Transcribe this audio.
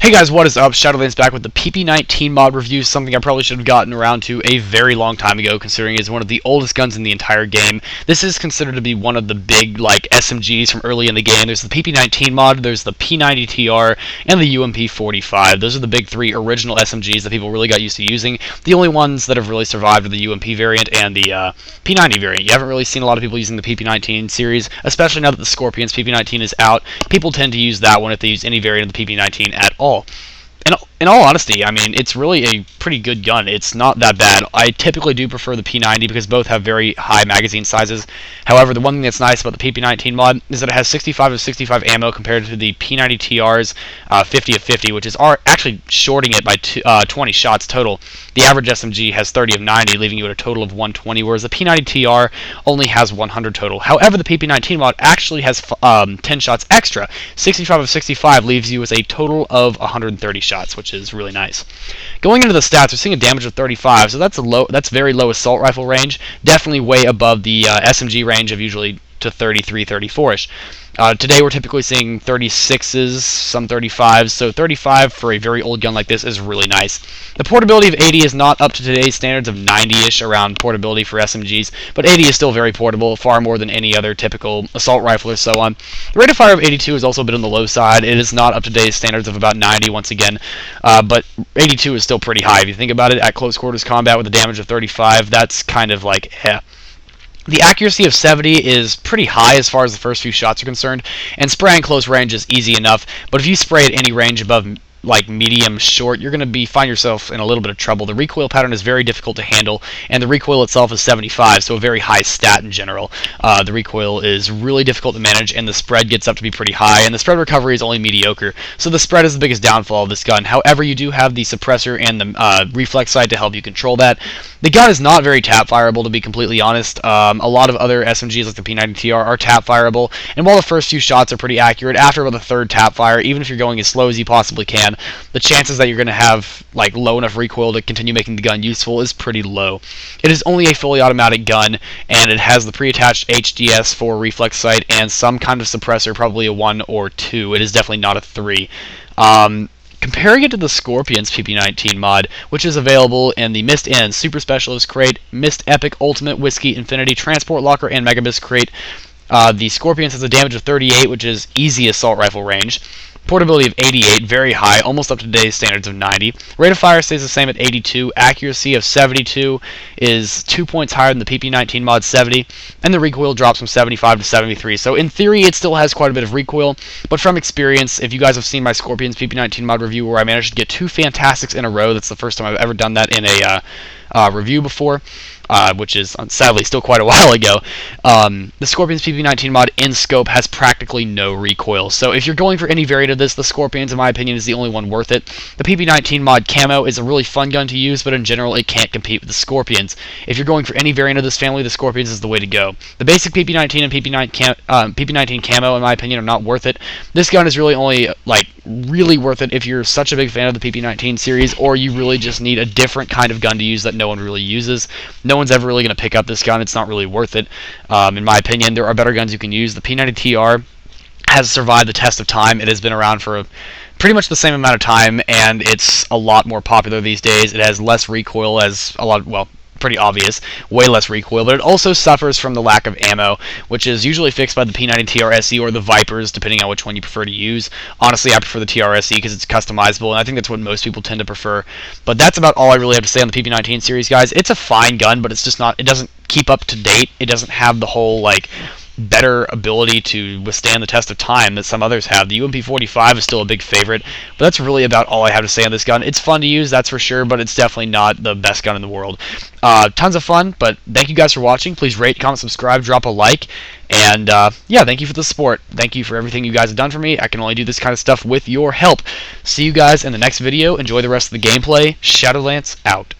Hey guys, what is up? Shadolance back with the PP-19 mod review, something I probably should have gotten around to a very long time ago, considering it's one of the oldest guns in the entire game. This is considered to be one of the big, SMGs from early in the game. There's the PP-19 mod, there's the P90TR, and the UMP-45. Those are the big three original SMGs that people really got used to using. The only ones that have really survived are the UMP variant and the P90 variant. You haven't really seen a lot of people using the PP-19 series, especially now that the Scorpion's PP-19 is out. People tend to use that one if they use any variant of the PP-19 at all. In all honesty, I mean, it's really a pretty good gun. It's not that bad. I typically do prefer the P90 because both have very high magazine sizes. However, the one thing that's nice about the PP-19 mod is that it has 65 of 65 ammo compared to the P90TR's 50 of 50, which is actually shorting it by 20 shots total. The average SMG has 30 of 90, leaving you at a total of 120, whereas the P90TR only has 100 total. However, the PP-19 mod actually has 10 shots extra. 65 of 65 leaves you with a total of 130 shots, which is really nice. Going into the stats, we're seeing a damage of 35, so that's very low assault rifle range, definitely way above the SMG range of usually to 33, 34-ish. Today we're typically seeing 36s, some 35s, so 35 for a very old gun like this is really nice. The portability of 80 is not up to today's standards of 90-ish around portability for SMGs, but 80 is still very portable, far more than any other typical assault rifle or so on. The rate of fire of 82 has also been on the low side. It is not up to today's standards of about 90 once again, but 82 is still pretty high. If you think about it, at close quarters combat with a damage of 35, that's kind of like, eh. The accuracy of 70 is pretty high as far as the first few shots are concerned, and spraying close range is easy enough, but if you spray at any range above medium short, you're going to find yourself in a little bit of trouble. The recoil pattern is very difficult to handle, and the recoil itself is 75, so a very high stat in general. The recoil is really difficult to manage, and the spread gets up to be pretty high, and the spread recovery is only mediocre, so the spread is the biggest downfall of this gun. However, you do have the suppressor and the reflex sight to help you control that. The gun is not very tap fireable, to be completely honest. A lot of other SMGs like the P90TR are tap fireable, and while the first few shots are pretty accurate, after about the third tap fire, even if you're going as slow as you possibly can, the chances that you're going to have low enough recoil to continue making the gun useful is pretty low. It is only a fully automatic gun, and it has the pre-attached HDS for reflex sight and some kind of suppressor, probably a 1 or 2. It is definitely not a 3. Comparing it to the Scorpion's PP-19 mod, which is available in the Mist N Super Specialist Crate, Mist Epic Ultimate Whiskey Infinity Transport Locker, and Megabus Crate, the Scorpion's has a damage of 38, which is easy assault rifle range. Portability of 88, very high, almost up to today's standards of 90. Rate of fire stays the same at 82. Accuracy of 72 is 2 points higher than the PP-19 mod 70. And the recoil drops from 75 to 73. So in theory, it still has quite a bit of recoil. But from experience, if you guys have seen my Scorpion's PP-19 mod review where I managed to get 2 Fantastics in a row, that's the first time I've ever done that in a review before. Which is sadly still quite a while ago. The Scorpion's PP-19 mod in scope has practically no recoil, so if you're going for any variant of this, the Scorpion's, in my opinion, is the only one worth it. The PP-19 mod camo is a really fun gun to use, but in general it can't compete with the Scorpion's. If you're going for any variant of this family, the Scorpion's is the way to go. The basic PP-19 and PP-19 camo, in my opinion, are not worth it. This gun is really only really worth it if you're such a big fan of the PP-19 series, or you really just need a different kind of gun to use that no one really uses. No one's ever really going to pick up this gun. It's not really worth it. In my opinion, there are better guns you can use. The P90TR has survived the test of time. It has been around for pretty much the same amount of time, and it's a lot more popular these days. It has less recoil, as pretty obvious, way less recoil, but it also suffers from the lack of ammo, which is usually fixed by the P90 TRSE or the Vipers, depending on which one you prefer to use. Honestly, I prefer the TRSE because it's customizable, and I think that's what most people tend to prefer. But that's about all I really have to say on the PP-19 series, guys. It's a fine gun, but it's just not, it doesn't keep up to date. It doesn't have the whole, better ability to withstand the test of time that some others have. The UMP-45 is still a big favorite, but that's really about all I have to say on this gun. It's fun to use, that's for sure, but it's definitely not the best gun in the world. Tons of fun, but thank you guys for watching. Please rate, comment, subscribe, drop a like, and yeah, thank you for the support. Thank you for everything you guys have done for me. I can only do this kind of stuff with your help. See you guys in the next video. Enjoy the rest of the gameplay. Shadolance out.